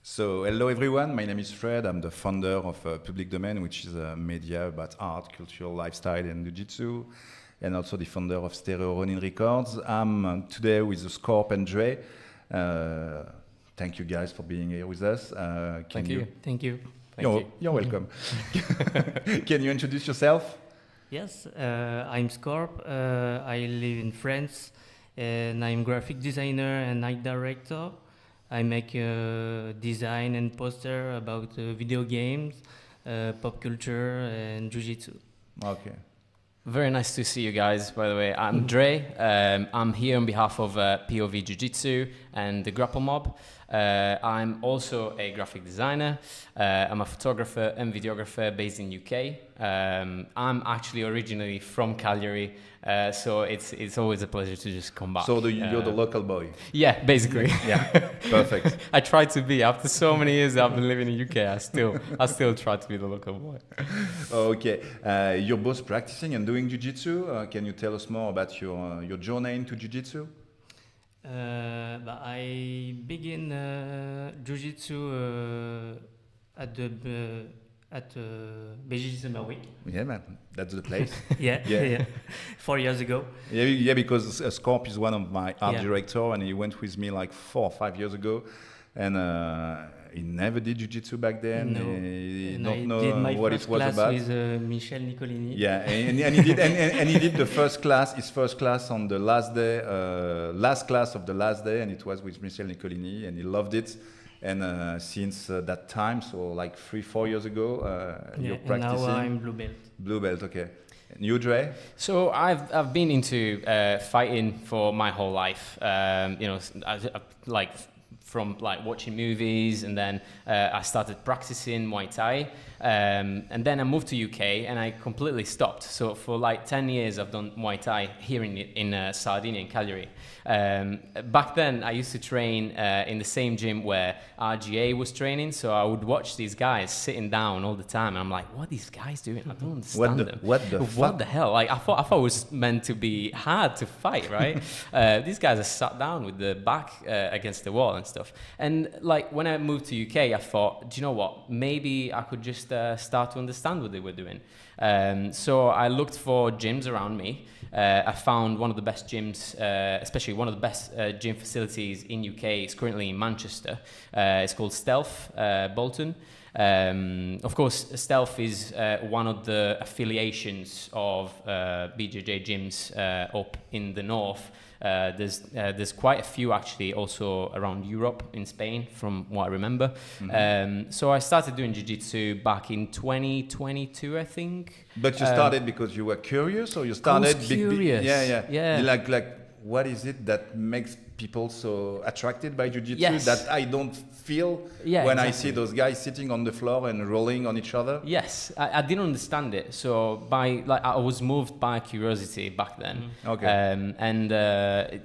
So, hello everyone, my name is Fred. I'm the founder of Public Domain, which is a media about art, culture, lifestyle, and jiu-jitsu, and also the founder of Stereo Ronin Records. I'm today with the Skorp and Andrea. Thank you guys for being here with us. Thank you. You're welcome. Can you introduce yourself? Yes, I'm Skorp. I live in France, and I'm graphic designer and art director. I make design and poster about video games, pop culture, and jiu-jitsu. Okay. Very nice to see you guys, by the way. I'm Andrea. I'm here on behalf of POVJJ and the Grapple Mob. I'm also a graphic designer. I'm a photographer and videographer based in UK. I'm actually originally from Cagliari, so it's always a pleasure to just come back. So you're the local boy? Yeah, basically. Yeah, perfect. I try to be. After so many years I've been living in UK, I still try to be the local boy. Okay. You're both practicing and doing jiu-jitsu. Can you tell us more about your journey into jiu-jitsu? But I begin jiu-jitsu at POVJJ SummerWeek. Yeah, man, that's the place. Yeah. 4 years ago. Yeah, because Skorp is one of my art Yeah. director, and he went with me like 4 or 5 years ago, and he never did jiu-jitsu back then. No. He And don't I know did my what first it was class about. with Michel Nicolini. Yeah, and he did, and he did the his first class on the last day, last class of the last day, and it was with Michel Nicolini, and he loved it. And since that time, so like 3-4 years ago, you're And practicing. now I'm blue belt. Blue belt, okay. And you, Dre? So I've been into fighting for my whole life. Like from like watching movies, and then I started practicing Muay Thai, and then I moved to UK and I completely stopped. So for like 10 years I've done Muay Thai here in Sardinia, in Cagliari. Back then I used to train in the same gym where RGA was training, so I would watch these guys sitting down all the time, and I'm like, what are these guys doing? I don't understand them. What the hell? Like I thought it was meant to be hard to fight, right? These guys are sat down with the back against the wall and stuff. And like when I moved to UK, I thought, do you know what? Maybe I could just start to understand what they were doing. So I looked for gyms around me. I found one of the best gyms, especially one of the best gym facilities in UK. It's currently in Manchester. It's called Stealth Bolton. Of course, Stealth is one of the affiliations of BJJ gyms up in the north. There's quite a few actually also around Europe, in Spain, from what I remember. Mm-hmm. So I started doing jiu-jitsu back in 2022, I think. But you started because you were curious, or you started? I was curious. Yeah. Like, what is it that makes people so attracted by jiu-jitsu? Yes. That I don't feel when I see those guys sitting on the floor and rolling on each other? Yes, I didn't understand it. So I was moved by curiosity back then. Okay. And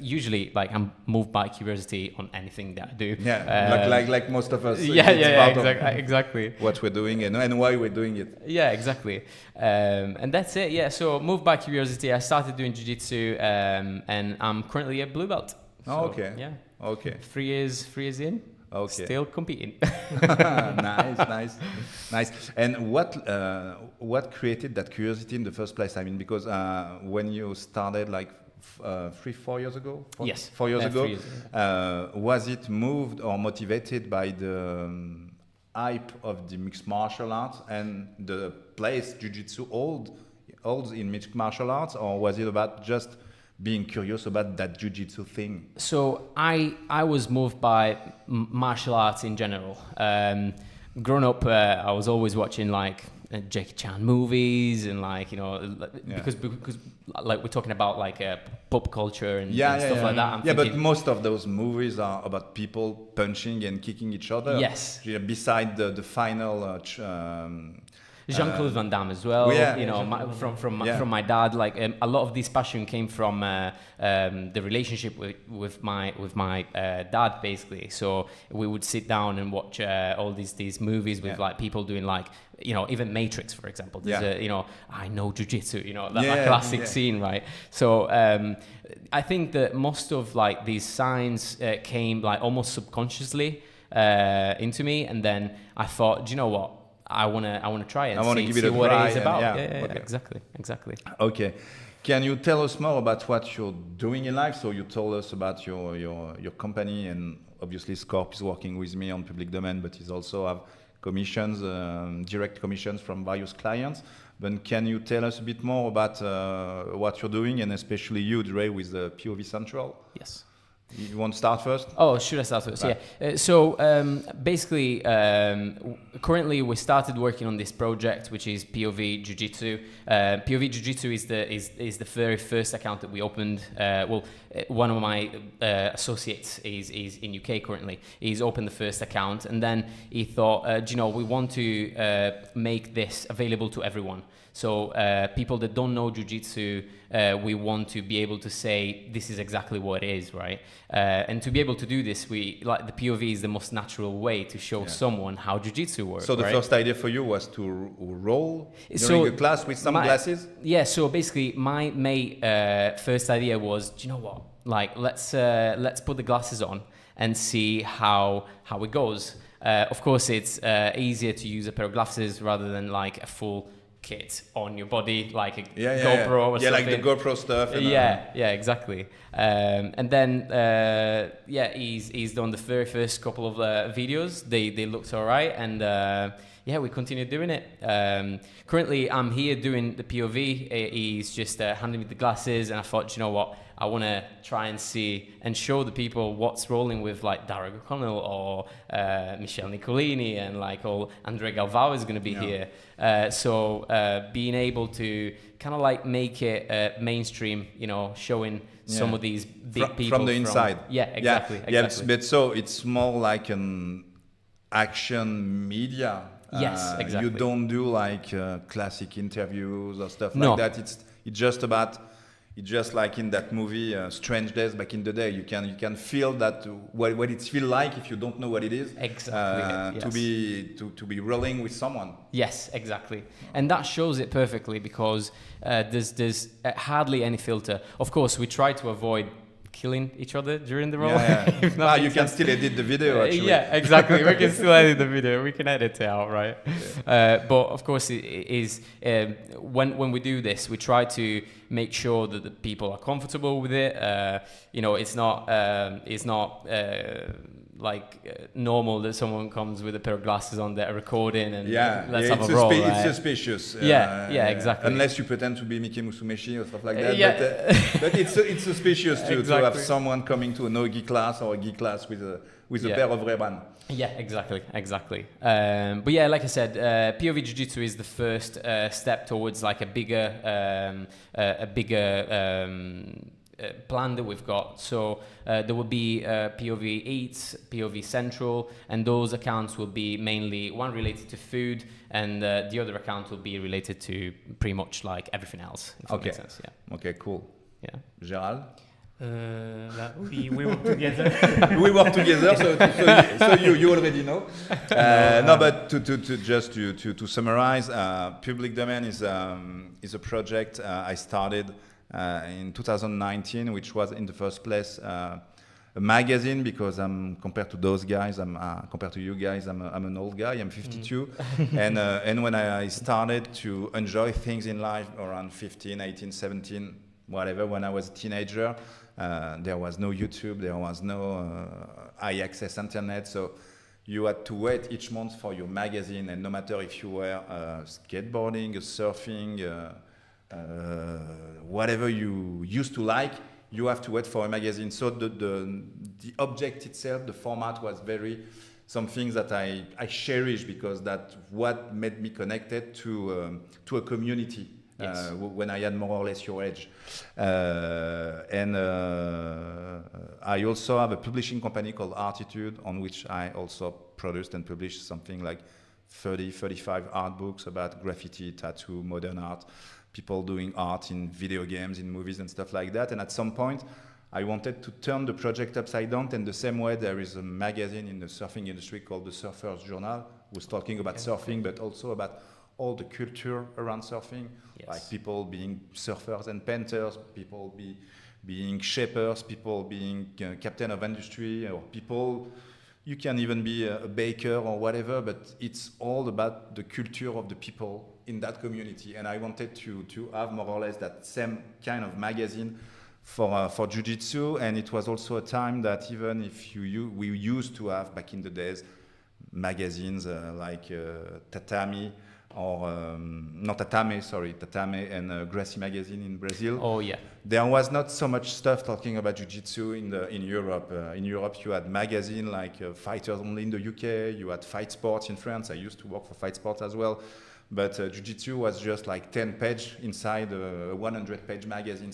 usually like I'm moved by curiosity on anything that I do. Yeah, like most of us. Exactly. What we're doing and why we're doing it. Yeah, exactly. And that's it. Yeah. So moved by curiosity, I started doing jiu-jitsu, and I'm currently a blue belt. So, okay. Yeah. Okay. 3 years in. Okay. Still competing. Nice. And what created that curiosity in the first place? I mean, because when you started like 3-4 years ago? Yes. 4 years ago. 3 years ago. Was it moved or motivated by the hype of the mixed martial arts and the place jiu-jitsu holds in mixed martial arts, or was it about just being curious about that jiu-jitsu thing? So I was moved by martial arts in general. Growing up, I was always watching like Jackie Chan movies, and like because like we're talking about like pop culture and stuff like that. I'm thinking, but most of those movies are about people punching and kicking each other. Yes. Beside the final. Jean-Claude Van Damme as well. From my dad. Like a lot of this passion came from the relationship with my dad, basically. So we would sit down and watch all these movies with like people doing like even Matrix, for example. There's I know jiu-jitsu. That classic scene, right? So I think that most of like these signs came like almost subconsciously. into me, and then I thought, do you know what? I wanna try it. And I want to give it a what try. it is about. Okay. Exactly. Okay. Can you tell us more about what you're doing in life? So you told us about your company, and obviously Skorp is working with me on public domain, but he's also have commissions, direct commissions from various clients. But can you tell us a bit more about what you're doing, and especially you, Dre, with the POV Central? Yes. You want to start first? Oh, should I start first? Right. Yeah. Basically, currently we started working on this project, which is POVJJ. POVJJ is the very first account that we opened. One of my associates is in UK currently. He's opened the first account, and then he thought, we want to make this available to everyone. So people that don't know Jiu-Jitsu, we want to be able to say this is exactly what it is, right? And to be able to do this, the POV is the most natural way to show someone how Jiu-Jitsu works. So the first idea for you was to roll during a class with some glasses? Yeah. So basically, my first idea was, do you know what? Like let's put the glasses on and see how it goes. Of course, it's easier to use a pair of glasses rather than like a full kit on your body, like a GoPro or something. Like the GoPro stuff. And, exactly. And then he's done the very first couple of videos. They looked all right, and we continued doing it. Currently, I'm here doing the POV. He's just handing me the glasses, and I thought, you know what? I want to try and see and show the people what's rolling with like Darragh O'Connell or Michele Nicolini, and like Andrea Galvao is going to be here. So being able to kind of like make it mainstream, showing some of these big people from the inside. Yeah, exactly. But so it's more like an action media. Yes, exactly. You don't do like classic interviews or stuff like that. It's just like in that movie Strange Days back in the day. You can feel that what it feels like if you don't know what it is. Exactly. To be rolling with someone. Yes, exactly. And that shows it perfectly because there's hardly any filter. Of course, we try to avoid killing each other during the roll. You can still edit the video actually. Yeah, exactly. We can still edit the video. We can edit it out, right? But of course, it is when we do this, we try to make sure that the people are comfortable with it. It's not normal that someone comes with a pair of glasses on that are recording and let's have a roll. It's suspicious. Exactly. Unless you pretend to be Miki Musumeshi or stuff like that. But it's suspicious to have someone coming to a no-gi class or a gi class with a pair of Ray-Ban. Yeah, exactly. But yeah, like I said, POV Jiu-Jitsu is the first step towards like a bigger plan that we've got. So there will be POV Eats, POV Central, and those accounts will be mainly one related to food, and the other account will be related to pretty much like everything else. If that makes sense. Yeah. Okay, cool. Yeah. Gérald? We work together. We work together, so you already know. But to summarize, Public Domain is a project I started in 2019, which was in the first place a magazine, because compared to those guys, compared to you guys, I'm an old guy. I'm 52, and when I started to enjoy things in life around 15, 18, 17, whatever, when I was a teenager, there was no YouTube, there was no high-access internet, so you had to wait each month for your magazine, and no matter if you were skateboarding, surfing, whatever you used to like, you have to wait for a magazine. So the object itself, the format was very something that I cherish, because that's what made me connected to a community. Yes. When I had more or less your age. And I also have a publishing company called Artitude, on which I also produced and published something like 35 art books about graffiti, tattoo, modern art, people doing art in video games, in movies and stuff like that. And at some point, I wanted to turn the project upside down, and the same way there is a magazine in the surfing industry called the Surfer's Journal, who's talking about surfing, but also about all the culture around surfing, like people being surfers and painters, people being shapers, people being captain of industry, or people You can even be a baker or whatever, but it's all about the culture of the people in that community. And I wanted to have more or less that same kind of magazine for Jiu-Jitsu. And it was also a time that even if we used to have back in the days magazines like Tatami, or not Tatame, sorry, Tatame and Gracie magazine in Brazil. Oh yeah. There was not so much stuff talking about jiu-jitsu in Europe. In Europe, you had magazine like Fighters Only in the UK. You had Fight Sports in France. I used to work for Fight Sports as well. But jiu-jitsu was just like 10 page inside a 100-page magazine.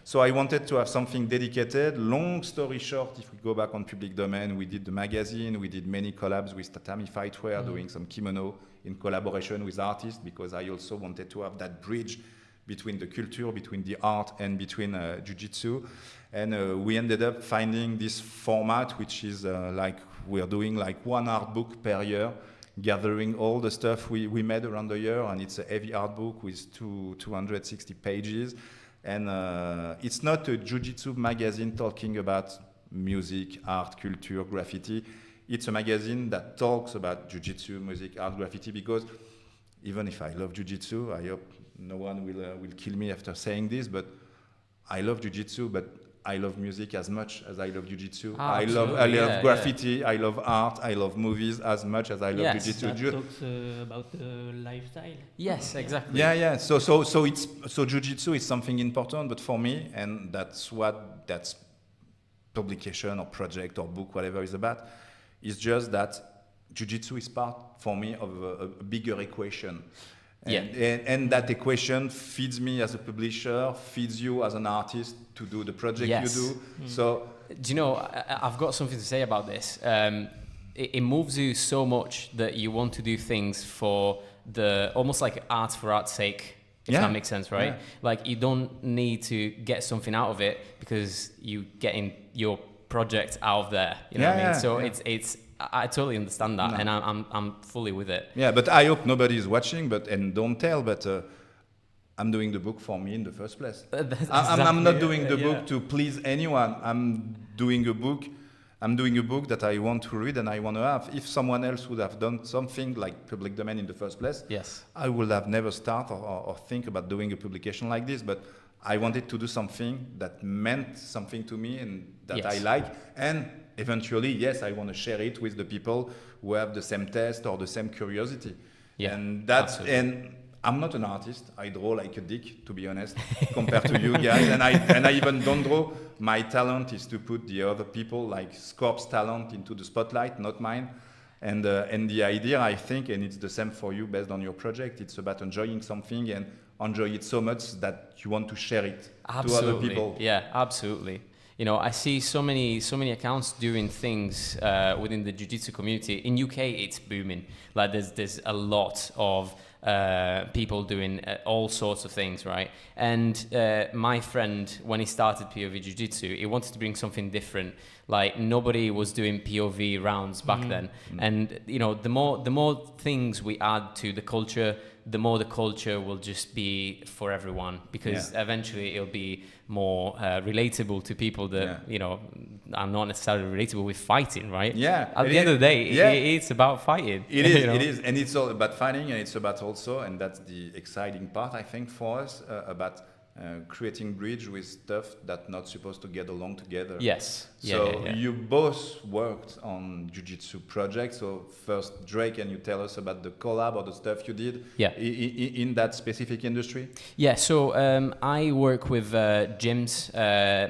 So I wanted to have something dedicated. Long story short, if we go back on public domain, we did the magazine. We did many collabs with Tatami Fightwear, doing some kimono in collaboration with artists, because I also wanted to have that bridge between the culture, between the art, and between jiu-jitsu. And we ended up finding this format, which is like we're doing like one art book per year, gathering all the stuff we made around the year, and it's a heavy art book with 260 pages. And it's not a jiu-jitsu magazine talking about music, art, culture, graffiti. It's a magazine that talks about jiu-jitsu, music, art, graffiti, because even if I love jiu-jitsu, I hope no one will kill me after saying this, but I love jiu-jitsu, but I love music as much as I love jiu-jitsu. I love graffiti, I love art, I love movies as much as I love jiu-jitsu. That talks about the lifestyle. Yes, exactly. Yeah. So jiu-jitsu is something important, but for me, and that's publication or project or book, whatever is about, is just that jiu-jitsu is part for me of a bigger equation. And that equation feeds me as a publisher, feeds you as an artist to do the project you do. So, do you know, I've got something to say about this. It moves you so much that you want to do things for almost like art for art's sake, if that makes sense, right? Yeah. Like you don't need to get something out of it because you getting your project out of there. You know what I mean? So it's I totally understand that, and I'm fully with it. Yeah, but I hope nobody is watching, and don't tell, but I'm doing the book for me in the first place. I'm not doing the book to please anyone. I'm doing a book that I want to read and I want to have. If someone else would have done something like public domain in the first place, I would have never started or think about doing a publication like this, but I wanted to do something that meant something to me and that I like, and eventually, I want to share it with the people who have the same taste or the same curiosity. Yeah, and I'm not an artist. I draw like a dick, to be honest, compared to you guys. And I even don't draw. My talent is to put the other people, like Skorp's talent, into the spotlight, not mine. And the idea, I think, and it's the same for you based on your project, it's about enjoying something and enjoy it so much that you want to share it to other people. Yeah, absolutely. You know, I see so many accounts doing things within the jiu-jitsu community. In UK, it's booming. Like there's a lot of people doing all sorts of things, right? And my friend, when he started POV Jiu-Jitsu, he wanted to bring something different. Like nobody was doing POV rounds back then. And you know, the more things we add to the culture, the more the culture will just be for everyone, because eventually it'll be more relatable to people that you know are not necessarily relatable with fighting, right? Yeah. At the end of the day, it's about fighting. It is. You know? It is, and it's all about fighting, and it's about also, and that's the exciting part, I think, for us about creating bridge with stuff that's not supposed to get along together. Yes. So you both worked on jiu-jitsu projects. So first, Drake, can you tell us about the collab or the stuff you did in that specific industry? Yeah, so I work with gyms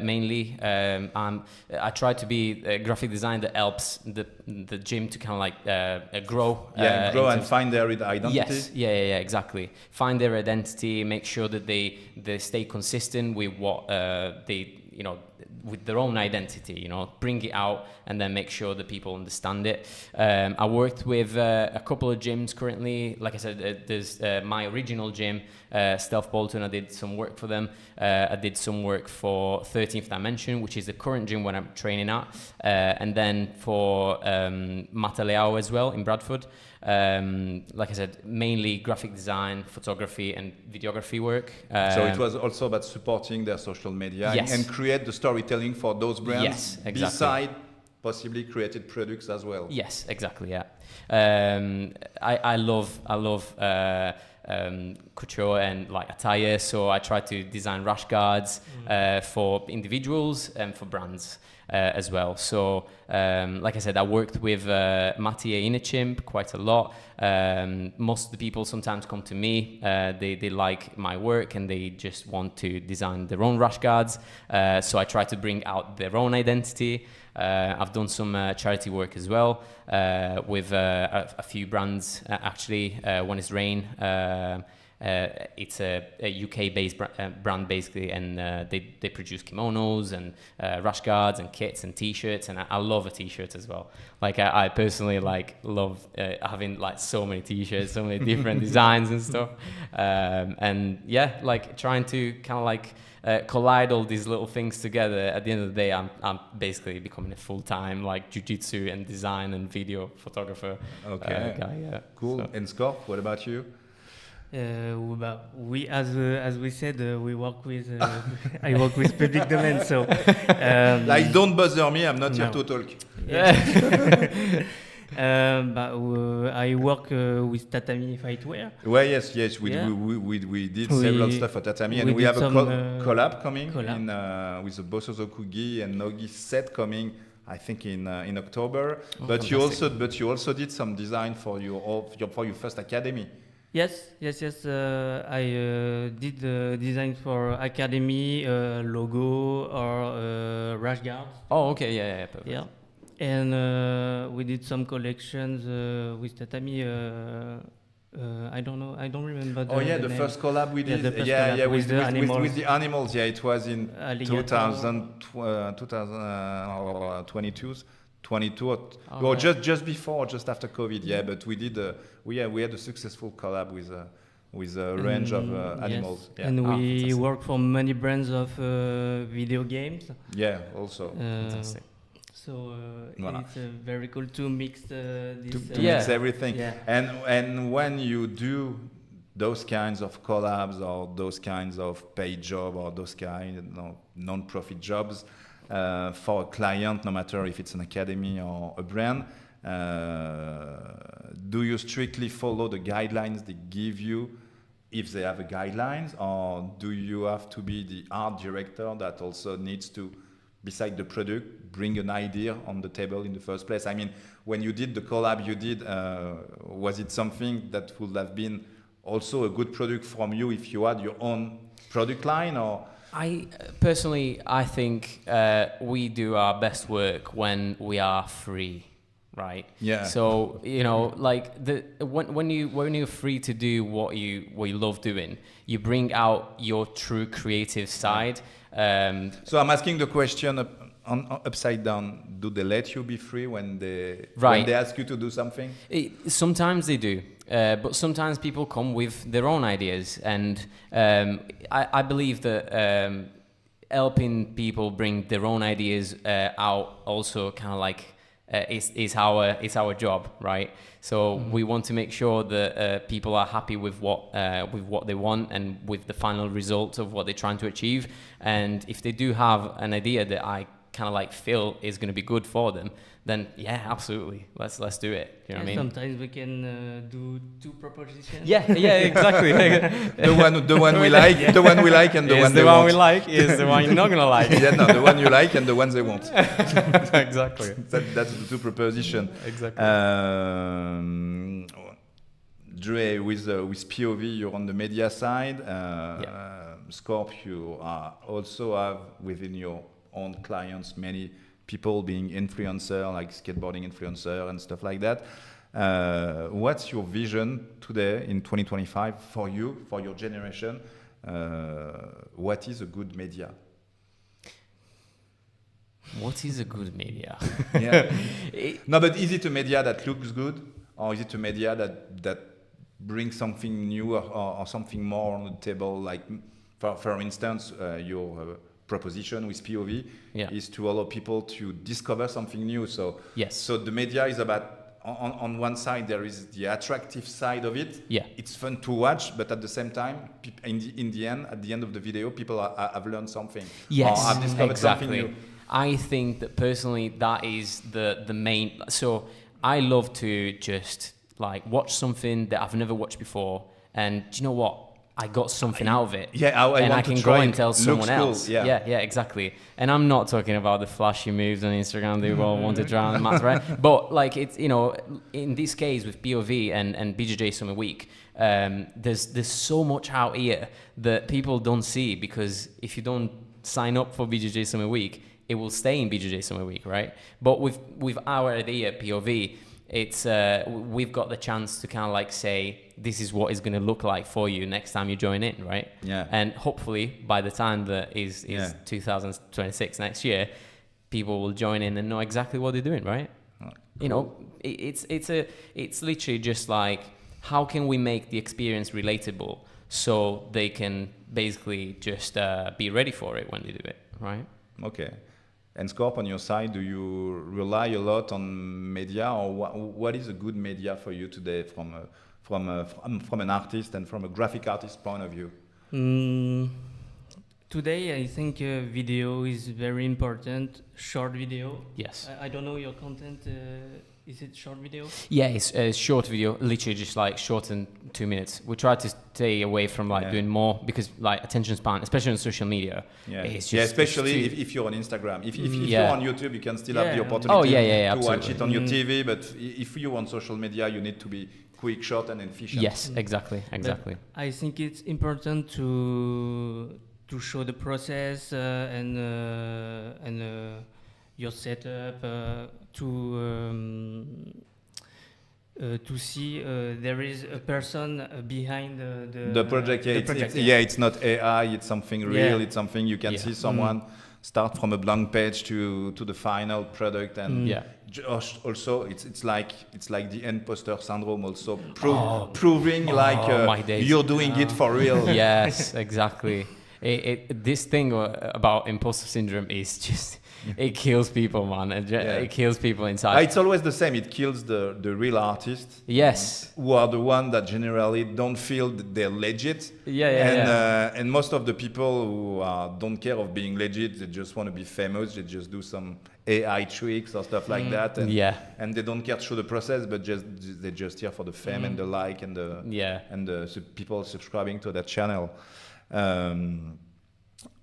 mainly. I try to be a graphic designer that helps the gym to kind of like grow. Grow and find their identity. Yes, exactly. Find their identity, make sure that they stay consistent with what they, you know, with their own identity, you know, bring it out and then make sure that people understand it. I worked with a couple of gyms currently. Like I said, there's my original gym, Stealth Bolton. I did some work for them. I did some work for 13th Dimension, which is the current gym where I'm training at. And then for Mataleao as well in Bradford. Like I said, mainly graphic design, photography and videography work. So it was also about supporting their social media and create the storytelling for those brands beside possibly created products as well. Yes, exactly. Yeah, I love couture and like attire, so I try to design rash guards for individuals and for brands as well. So, like I said, I worked with Mattia Inechimp quite a lot. Most of the people sometimes come to me. They like my work and they just want to design their own rash guards. So I try to bring out their own identity. I've done some charity work as well with a few brands actually. One is Rain. It's a UK-based brand basically, and they produce kimonos and rash guards and kits and T-shirts, and I love a T-shirt as well. Like I personally like love having like so many T-shirts, so many different designs and stuff, and yeah, like trying to kind of like collide all these little things together. At the end of the day, I'm basically becoming a full-time like jiu-jitsu and design and video photographer guy. Yeah. Cool. So. And Skorp, what about you? We, as we said, we work with. I work with public domain, so Like, don't bother me. I'm not here to talk. Yeah. But I work with tatami fightwear. Well, yes, we did several stuff at Tatami, and we have a collab coming in with the Bosozoku-gi and Nogi set coming, I think in October. But you also did some design for your first academy. Yes. I did design for academy, logo, or rash guards. Oh, okay, yeah, perfect. Yeah, and we did some collections with tatami. I don't remember. The name. first collab we did. With the animals. With the animals. Yeah, it was in Alligator. 2022 or just before, just after COVID. Yeah, but we did. We had a successful collab with a range of animals. Yes. Yeah. And we work for many brands of video games. Yeah, also. Fantastic. So it's very cool to mix this. To mix everything. Yeah. And when you do those kinds of collabs or those kinds of paid job or those kind of non-profit jobs for a client, no matter if it's an academy or a brand, do you strictly follow the guidelines they give you, if they have a guidelines, or do you have to be the art director that also needs to, beside the product, bring an idea on the table in the first place? I mean, when you did the collab you did, was it something that would have been also a good product from you if you had your own product line? Or I personally, I think we do our best work when we are free, right? Yeah. So like when you're free to do what you love doing, you bring out your true creative side. So I'm asking the question upside down. Do they let you be free when they ask you to do something? Sometimes they do. But sometimes people come with their own ideas, and I believe that helping people bring their own ideas out also kind of like is our job, right? So we want to make sure that people are happy with what they want and with the final result of what they're trying to achieve. And if they do have an idea that I kind of like feel is going to be good for them, then yeah, absolutely, let's do it. You know what I mean? Sometimes we can do two propositions. Yeah, exactly. the one we like, the one we like, and the one they want. The one we like is the one you're not gonna like. Yeah, no, the one you like and the ones they want. Exactly. That's the two proposition. Exactly. Dre, with POV, you're on the media side. Skorp, you also have within your own clients many people being influencer, like skateboarding influencer and stuff like that. What's your vision today in 2025 for you, for your generation? What is a good media? What is a good media? Yeah. No, but is it a media that looks good, or is it a media that brings something new or something more on the table? Like, for instance, your proposition with POV is to allow people to discover something new. So yes. So the media is about, on one side there is the attractive side of it. Yeah. It's fun to watch, but at the same time, at the end of the video, people have learned something. Yes. Or have discovered something new. I think that personally that is the main. So I love to just like watch something that I've never watched before, and do you know what? I got something out of it. Yeah, I and want I to can try go it. and tell someone Looks cool, else. yeah. yeah, exactly. And I'm not talking about the flashy moves on Instagram they all want to try on the mat, right? But like it's, you know, in this case with POV and BJJ Summer Week, there's so much out here that people don't see, because if you don't sign up for BJJ Summer Week, it will stay in BJJ Summer Week, right? But with our idea at POV, it's we've got the chance to kind of like say, this is what it's going to look like for you next time you join in, right? Yeah. And hopefully by the time that is 2026 next year, people will join in and know exactly what they're doing, right? Cool. You know, it's literally just like, how can we make the experience relatable so they can basically just be ready for it when they do it, right? Okay. And Skorp, on your side, do you rely a lot on media, or what is a good media for you today from an artist and from a graphic artist point of view? Today, I think video is very important. Short video. Yes. I don't know your content. Is it short video? Yeah, it's a short video, literally just like short and 2 minutes. We try to stay away from like doing more, because like attention span, especially on social media, it's just especially if you're on Instagram. If you're on YouTube, you can still have the opportunity to watch it on your TV. But if you're on social media, you need to be quick, short, and efficient. Yes, exactly. But I think it's important to show the process and your setup, to see there is a person behind the project. It's not AI. It's something real. It's something you can see someone start from a blank page to the final product, and also it's like the imposter syndrome. Also proving you're doing it for real. Yes, exactly. This thing about imposter syndrome is just. It kills people, man. It kills people inside. It's always the same. It kills the real artists. Yes. Who are the ones that generally don't feel that they're legit. And most of the people who don't care of being legit, they just want to be famous. They just do some AI tricks or stuff like that. And they don't care to show the process, but they're just here for the fame and the like and the people subscribing to that channel.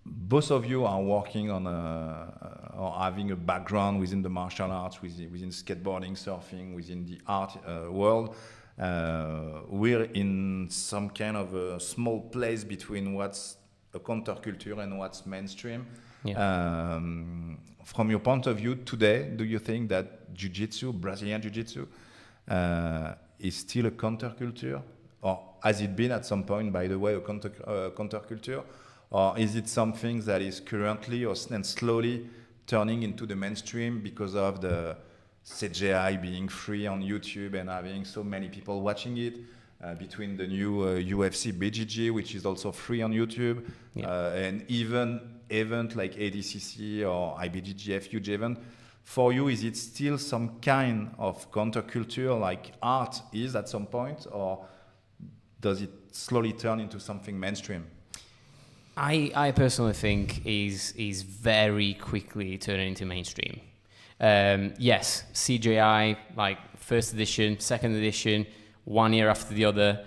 Both of you are working on or having a background within the martial arts, within skateboarding, surfing, within the art world. We're in some kind of a small place between what's a counterculture and what's mainstream. From your point of view today, do you think that jiu-jitsu, Brazilian jiu-jitsu, is still a counterculture? Or has it been at some point, by the way, a counterculture? Or is it something that is currently and slowly turning into the mainstream because of the CGI being free on YouTube and having so many people watching it? Between the new UFC BJJ, which is also free on YouTube, and even event like ADCC or IBJJF huge event, for you, is it still some kind of counterculture like art is at some point, or does it slowly turn into something mainstream? I personally think is very quickly turning into mainstream. Yes, CGI, like first edition, second edition, 1 year after the other,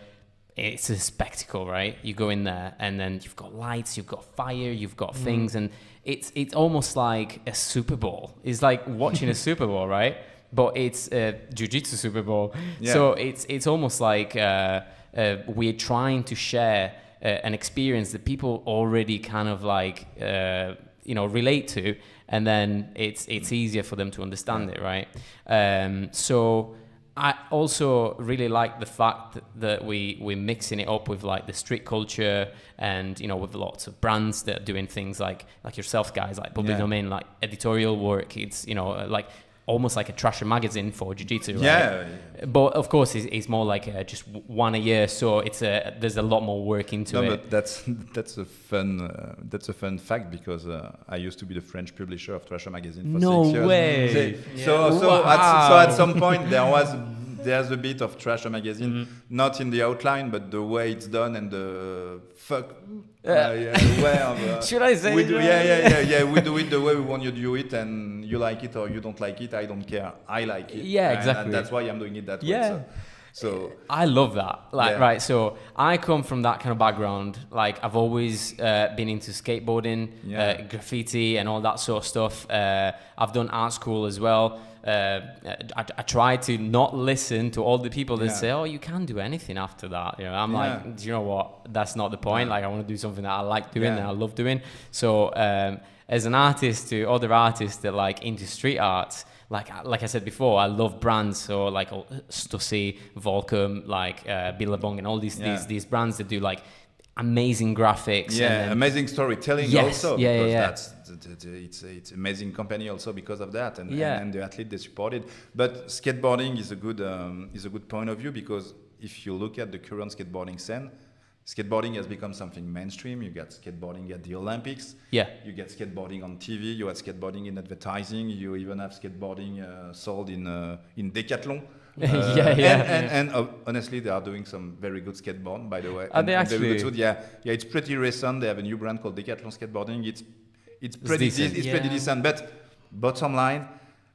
it's a spectacle, right? You go in there and then you've got lights, you've got fire, you've got things, and it's almost like a Super Bowl. It's like watching a Super Bowl, right? But it's a jiu-jitsu Super Bowl. So it's almost like we're trying to share an experience that people already kind of like relate to, and then it's easier for them to understand it, right? So I also really like the fact that we're mixing it up with like the street culture, and with lots of brands that are doing things like yourself guys, like public domain, like editorial work. It's like almost like a trasher magazine for jiu-jitsu, right? But of course it's more like just one a year, so there's a lot more work into it. But that's a fun fact, because I used to be the French publisher of Trasher magazine for 6 years. No way. So at some point there was there's a bit of Trasher magazine, not in the outline, but the way it's done and the Should I say? we do, yeah. We do it the way we want you to do it, and you like it or you don't like it. I don't care. I like it. Yeah, and exactly. that's why I'm doing it that Yeah. way. So I love that. Like, Yeah. right. So I come from that kind of background. Like, I've always been into skateboarding, graffiti, and all that sort of stuff. I've done art school as well. I try to not listen to all the people that say, "Oh, you can do anything after that." You know, I'm like, do you know what? That's not the point. Like, I want to do something that I like doing and I love doing. So, as an artist to other artists that like into street art. Like I said before, I love brands, so like Dessì, Volcom, like Billabong, and all these brands that do like amazing graphics. Yeah, and then, amazing storytelling also. Because it's amazing company also because of that, and the athlete they supported. But skateboarding is a good point of view, because if you look at the current skateboarding scene, skateboarding has become something mainstream. You get skateboarding at the Olympics. Yeah. You get skateboarding on TV. You have skateboarding in advertising. You even have skateboarding sold in Decathlon. And honestly, they are doing some very good skateboard, by the way. Are they actually? Yeah, it's pretty recent. They have a new brand called Decathlon Skateboarding. It's pretty decent. But bottom line,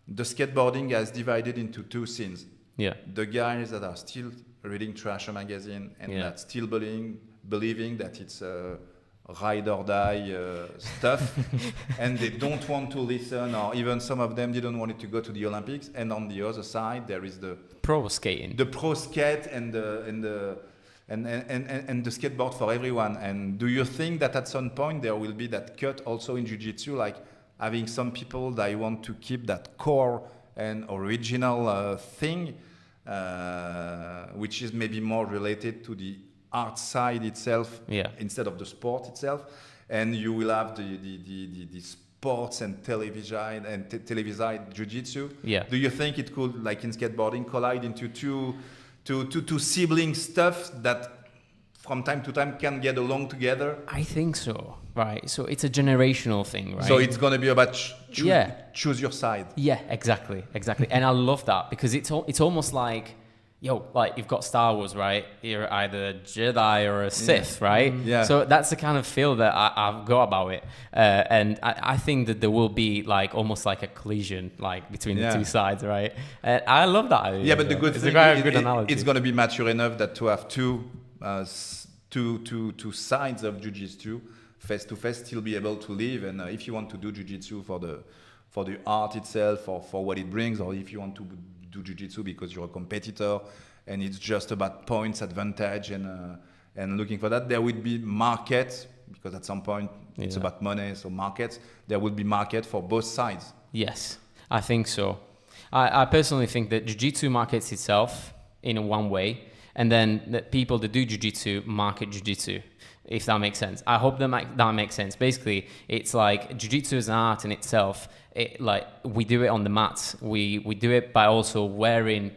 the skateboarding has divided into two scenes. Yeah. The guys that are still reading Trasher magazine and that still believing that it's ride or die stuff, and they don't want to listen, or even some of them didn't want it to go to the Olympics. And on the other side, there is the pro skating, the pro skate, and the skateboard for everyone. And do you think that at some point there will be that cut also in jiu-jitsu, like having some people that want to keep that core and original thing, which is maybe more related to the art side itself instead of the sport itself, and you will have the sports and televised jiu-jitsu. Yeah. Do you think it could, like in skateboarding, collide into two sibling stuff that from time to time can get along together? I think so. Right. So it's a generational thing, right? So it's going to be about choose your side. Yeah, exactly. And I love that, because it's almost like, like you've got Star Wars, right? You're either a Jedi or a Sith, right? Yeah. So that's the kind of feel that I've got about it. And I think that there will be like almost like a collision like between the two sides, right? And I love that idea. Yeah, but the good thing is good analogy. It's going to be mature enough that to have two sides of jiu-jitsu face to face, still be able to live. And if you want to do jiu-jitsu for the art itself, or for what it brings, or if you want to do jiu-jitsu because you're a competitor and it's just about points advantage and looking for that, there will be markets, because at some point it's about money. So there will be market for both sides. Yes, I think so. I personally think that jiu-jitsu markets itself in one way, and then the people that do jiu-jitsu market jiu-jitsu, if that makes sense. I hope that makes sense. Basically, it's like jiu-jitsu is an art in itself. Like we do it on the mats. We do it by also wearing,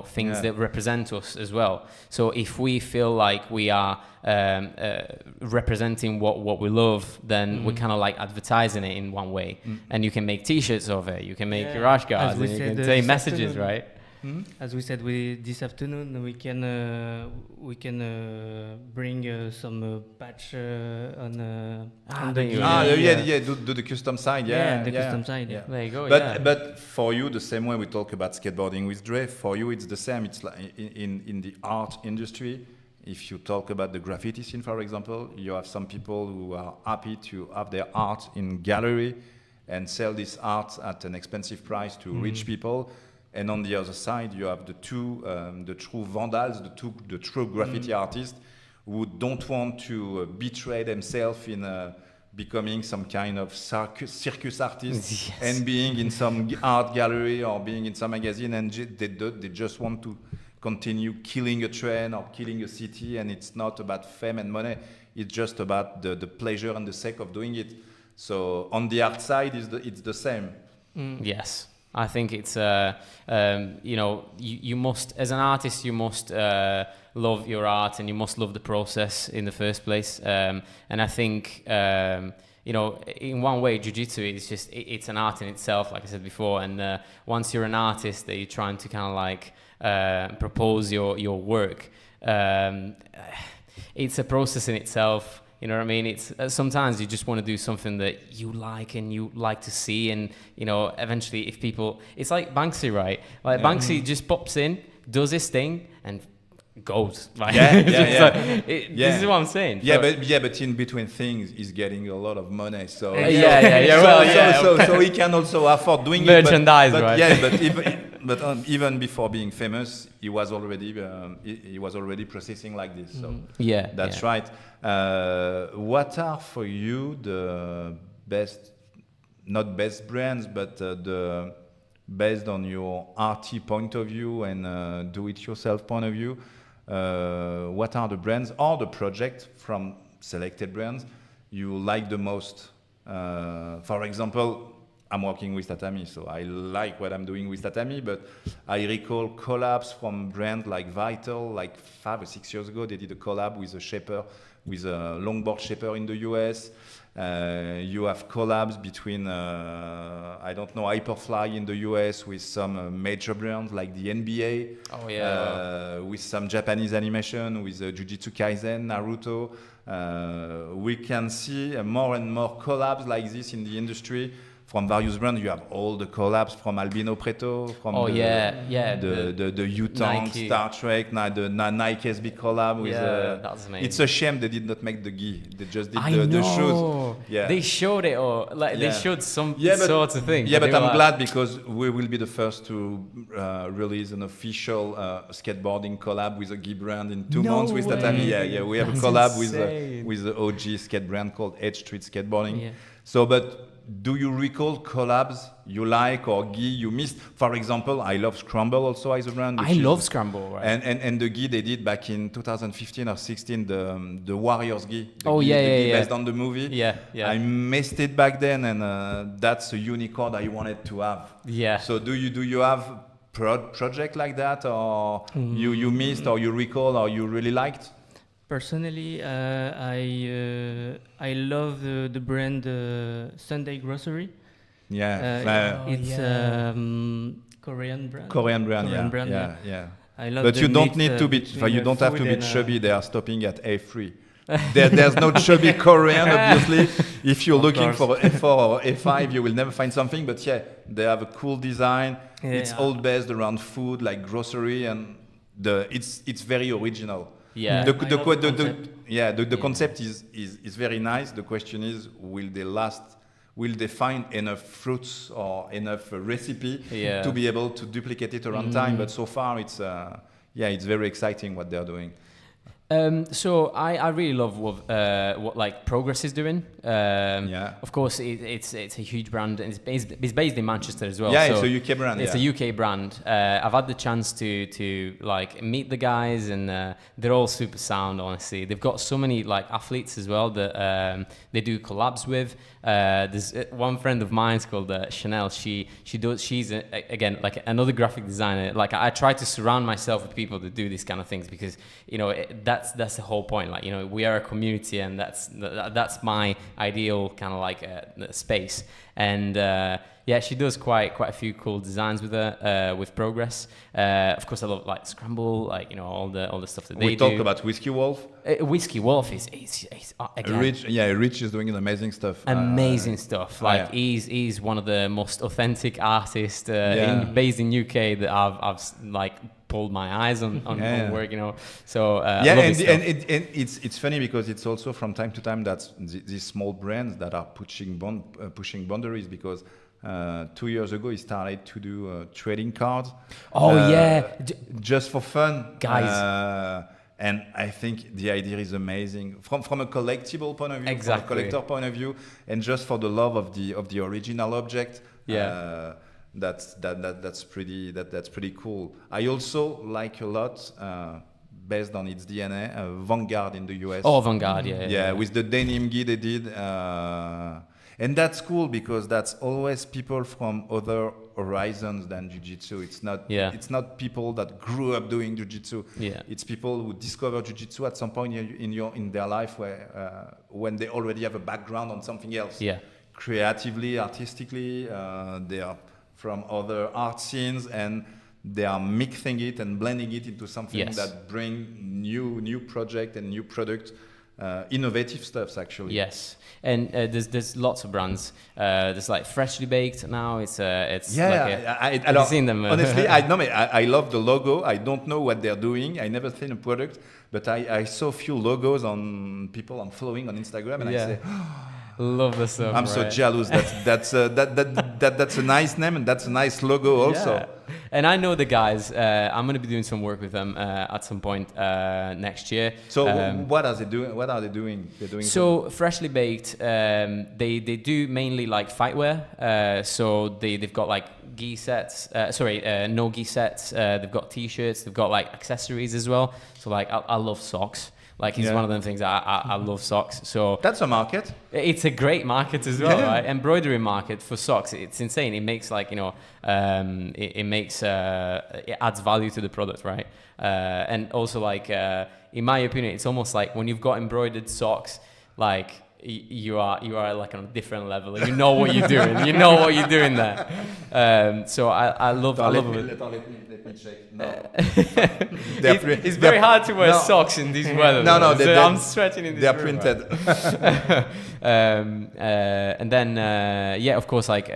things that represent us as well. So if we feel like we are representing what we love, then we're kind of like advertising it in one way. And you can make T-shirts of it. You can make rash guards. And you can say messages, right? As we said, this afternoon we can bring some patch on the do the custom side. Custom side. Yeah. There you go. But for you, the same way we talk about skateboarding with Dre, for you it's the same. It's like in the art industry. If you talk about the graffiti scene, for example, you have some people who are happy to have their art in gallery and sell this art at an expensive price to rich people. And on the other side, you have the true vandals, the true graffiti artists who don't want to betray themselves in becoming some kind of circus artist and being in some art gallery or being in some magazine, and they just want to continue killing a trend or killing a city, and it's not about fame and money, it's just about the pleasure and the sake of doing it. So on the art side, it's the same. Yes. I think it's, you must, as an artist, you must love your art, and you must love the process in the first place. And I think you know, in one way, jiu-jitsu is just, it's an art in itself, like I said before. And once you're an artist that you're trying to kind of like propose your work, it's a process in itself. You know what I mean? It's sometimes you just want to do something that you like and you like to see, and you know, eventually, if people, it's like Banksy, right? Like Banksy just pops in, does his thing, and goes. Like, this is what I'm saying. But in between things, he's getting a lot of money. So so he can also afford doing merchandise, but right? Yeah, but even before being famous, he was already processing like this. So that's right. What are for you the best, not best brands, but the based on your arte point of view and do-it-yourself point of view? What are the brands or the project from selected brands you like the most? For example, I'm working with Tatami, so I like what I'm doing with Tatami, but I recall collabs from brands like Vital, like 5 or 6 years ago. They did a collab with a shaper, with a longboard shaper in the US. You have collabs between, I don't know, Hyperfly in the US with some major brands like the NBA. Oh, yeah. With some Japanese animation, with Jujutsu Kaisen, Naruto. We can see more and more collabs like this in the industry. From various brands, you have all the collabs from Albino Preto, from the U-Tank, Star Trek, the Nike SB collab. With, that's amazing. It's a shame they did not make the gi. They just did the shoes. Yeah. They showed it, or like they showed some sorts of things. Yeah, but I'm glad because we will be the first to release an official skateboarding collab with a gi brand in 2 months with Tatami. Yeah, we have a collab with the OG skate brand called Edge Street Skateboarding. Yeah. So, but do you recall collabs you like or gi you missed? For example, I love Scramble also as a brand. I love Scramble, right? And the gi they did back in 2015 or 16, the Warriors gi. Based on the movie. Yeah. I missed it back then, and that's a unicorn I wanted to have. Yeah. So do you have project like that, or you missed, or you recall, or you really liked? Personally, I love the brand Sunday Grocery. It's Korean brand. Korean brand. Yeah. I love. But you don't need to be. You don't have to be chubby. They are stopping at A3. There's no chubby Korean, obviously. If you're looking for A4 or A5, you will never find something. But yeah, they have a cool design. It's all based around food, like grocery, and it's very original. Yeah. The concept is very nice. The question is, will they last? Will they find enough fruits or enough recipe to be able to duplicate it around time? But so far, it's very exciting what they're doing. So I really love what like Progress is doing. Of course, it's a huge brand, and it's based in Manchester as well. Yeah, so it's a UK brand. It's a UK brand. I've had the chance to like meet the guys, and they're all super sound. Honestly, they've got so many like athletes as well that they do collabs with. There's one friend of mine called Chanel. She's again like another graphic designer. Like I try to surround myself with people that do these kind of things, because you know that's the whole point. Like, you know, we are a community, and that's my ideal kind of like space. And she does quite a few cool designs with Progress. Of course, I love like Scramble, like, you know, all the stuff that they do. We talked about Whiskey Wolf. Whiskey Wolf is again, Rich is doing amazing stuff. Amazing stuff. Like he's one of the most authentic artists based in UK that I've like pulled my eyes on work, you know. So and it's funny because it's also from time to time that these small brands that are pushing boundaries, because 2 years ago he started to do trading cards. Just for fun, guys. And I think the idea is amazing from a collectible point of view, from a collector point of view, and just for the love of the original object. That's pretty cool. I also like a lot, based on its DNA, Vanguard in the US. Oh, Vanguard, with the denim gi they did. And that's cool because that's always people from other horizons than jiu-jitsu. It's not people that grew up doing jiu-jitsu. Yeah. It's people who discover jiu-jitsu at some point in their life where when they already have a background on something else. Yeah. Creatively, artistically, they are from other art scenes and they are mixing it and blending it into something that bring new project and new product. Innovative stuffs actually. Yes, and there's lots of brands. There's like Freshly Baked now. Have you seen them? Honestly, I love the logo. I don't know what they're doing. I never seen a product, but I saw a few logos on people I'm following on Instagram, and I say, love the stuff. I'm so jealous. That's a nice name and that's a nice logo also. Yeah. And I know the guys. I'm going to be doing some work with them at some point next year. So what are they doing? What are they doing? They're doing so Freshly Baked. They do mainly like fightwear. So they've got like gi sets. No gi sets. They've got t-shirts. They've got like accessories as well. So like I love socks. Like it's one of them things. I love socks. So that's a market. It's a great market as well, right? Embroidery market for socks. It's insane. It makes like it adds value to the product, right? And also like in my opinion, it's almost like when you've got embroidered socks, like you are like on a different level. You know what you're doing. You know what you're doing there. So I love it. Let me check. No. It's very hard to wear socks in this weather. No, I'm stretching in this they're room, printed. Right? And then of course, like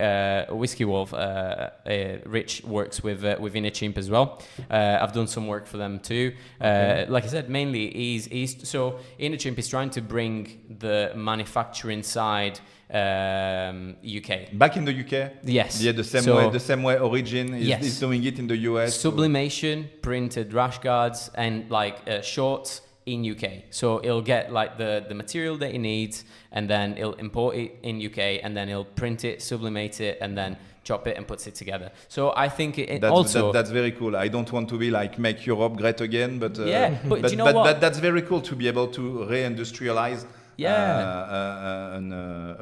Whiskey Wolf, Rich works with Inner Chimp as well. I've done some work for them too. Like I said, mainly he's so Inner Chimp is trying to bring the manufacturing side. UK. Back in the UK? Yes. Yeah, the same way Origin is doing it in the US. Sublimation, printed rash guards, and like shorts in UK. So he'll get like the material that he needs, and then he'll import it in UK, and then he'll print it, sublimate it, and then chop it and puts it together. So I think that's very cool. I don't want to be like make Europe great again, but do you know what? But that's very cool to be able to re-industrialize. A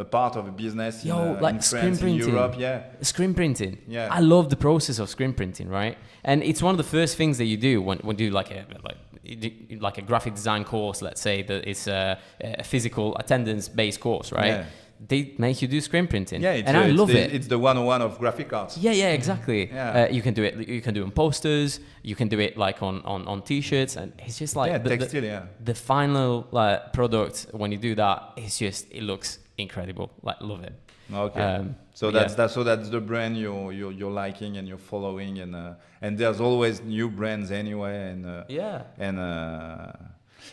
part of a business in France, in Europe, screen printing. I love the process of screen printing, right? And it's one of the first things that you do when you do like a graphic design course. Let's say that it's a physical attendance-based course, right? Yeah. They make you do screen printing, and I love it. It's the 101 of graphic arts. Yeah, exactly. You can do it. You can do it on posters. You can do it like on t-shirts, and it's just like the final product. When you do that, it looks incredible. Like, love it. Okay. That's the brand you're liking and you're following, and there's always new brands anyway,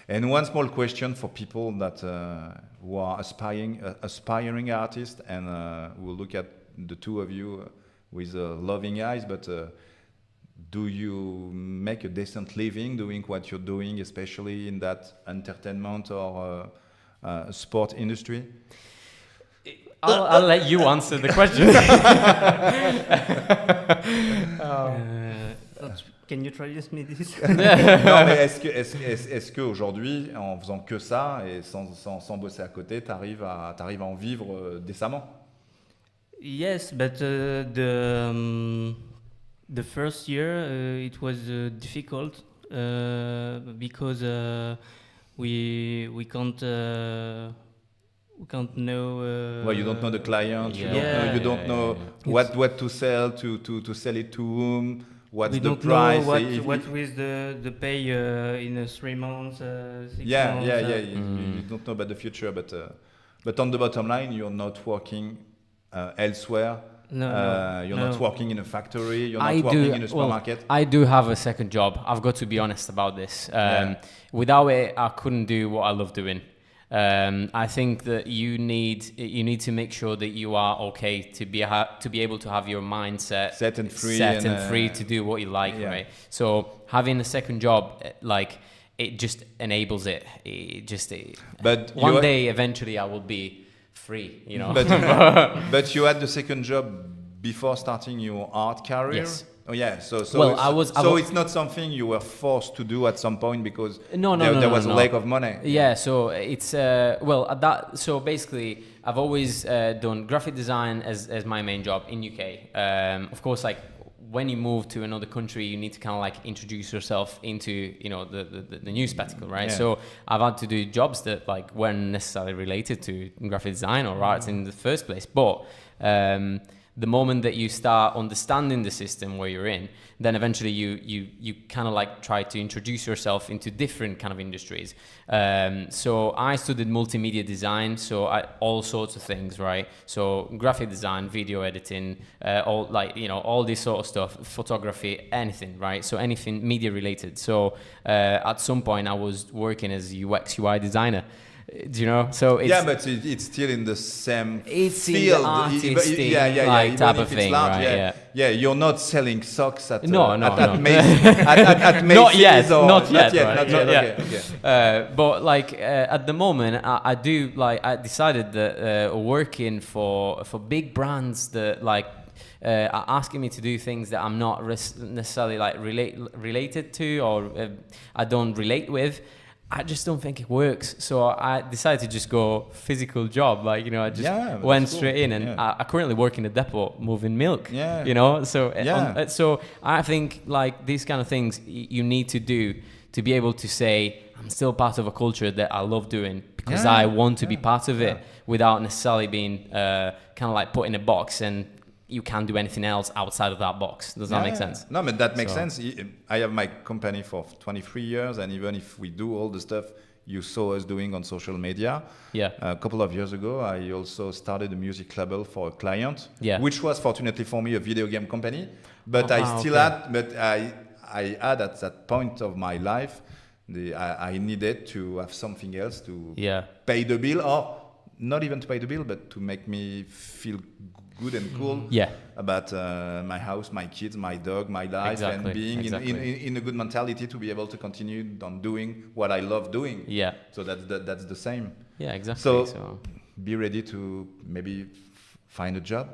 and one small question for people that who are aspiring artists and will look at the two of you with loving eyes, but do you make a decent living doing what you're doing, especially in that entertainment or sport industry? I'll let you answer the question. Can you traduce me this? Non, mais est-ce que aujourd'hui, en faisant que ça et sans bosser à côté, t'arrives à en vivre décemment? Yes, but the first year it was difficult because we can't know. Well, you don't know the client. You don't know what to sell to sell it to whom. What's the price? What with the pay in 3 months, 6 months? You don't know about the future, but on the bottom line, you're not working elsewhere. You're not working in a factory. You're not working in a supermarket. I do have a second job. I've got to be honest about this. Without it, I couldn't do what I love doing. I think that you need to make sure that you are okay to be able to have your mindset set and free to do what you like, right? So having a second job, like, it just enables it. But one day, eventually, I will be free, you know. But you had the second job before starting your art career. Yes. Oh yeah, so Well, it's not something you were forced to do at some point because No, there was a no. lack of money. Yeah, so it's so basically I've always done graphic design as my main job in UK. Of course, like when you move to another country, you need to kind of like introduce yourself into, you know, the new spectacle, right? Yeah. So I've had to do jobs that like weren't necessarily related to graphic design or art in the first place, but the moment that you start understanding the system where you're in, then eventually you kind of like try to introduce yourself into different kind of industries. So I studied multimedia design, so all sorts of things, right? So graphic design, video editing, all like, you know, all this sort of stuff, photography, anything, right? So anything media related. So at some point I was working as a UX UI designer. Do you know? So it's, yeah, but it's still in the same it's field. in the artistic Even type if of it's thing, large, right? Yeah, you're not selling socks at No. at Macy's. Not yet, or not yet, right? Not yet. Yeah. Okay. But like at the moment, I do like, I decided that working for big brands that like are asking me to do things that I'm not necessarily like related to, or I don't relate with, I just don't think it works. So I decided to just go physical job. Like, you know, I just went straight in, and I currently work in a depot moving milk. Yeah. You know, so so I think like these kind of things you need to do to be able to say I'm still part of a culture that I love doing because I want to be part of it without necessarily being kind of like put in a box and you can't do anything else outside of that box. Does that make sense? No, but that makes sense. I have my company for 23 years, and even if we do all the stuff you saw us doing on social media, a couple of years ago, I also started a music label for a client, which was fortunately for me a video game company. But I had at that point of my life, I needed to have something else to pay the bill, or not even to pay the bill, but to make me feel good and cool about my house, my kids, my dog, my life, and being in a good mentality to be able to continue on doing what I love doing. Yeah. So that's the same. Yeah, exactly. So be ready to maybe find a job.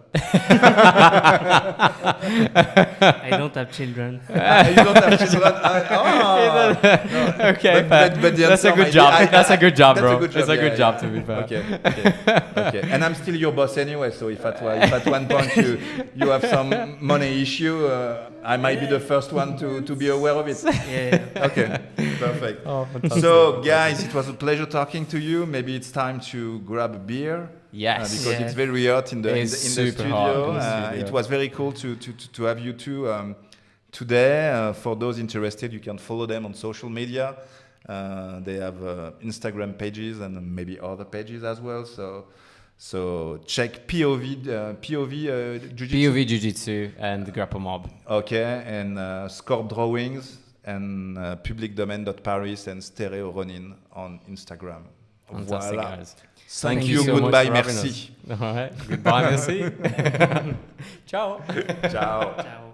I don't have children. You don't have children? No. Okay, but that's a good job. That's a good job, bro. That's a good job, to be fair. Okay. And I'm still your boss anyway, so if at one point you have some money issue, I might be the first one to be aware of it. Yeah. Okay, perfect. Oh, fantastic. So, guys, it was a pleasure talking to you. Maybe it's time to grab a beer. Yes. Because it's very hot in the studio. It was very cool to have you two today. For those interested, you can follow them on social media. They have Instagram pages and maybe other pages as well. So check POV Jiu-Jitsu. POV Jiu-Jitsu and the Grapple Mob. Okay, and Skorp Drawings and publicdomain.paris and Stereo Ronin on Instagram. Fantastic, Voilà. guys. Thank you you. so Goodbye. much for Merci. All right. Goodbye. Merci. Ciao. Ciao. Ciao.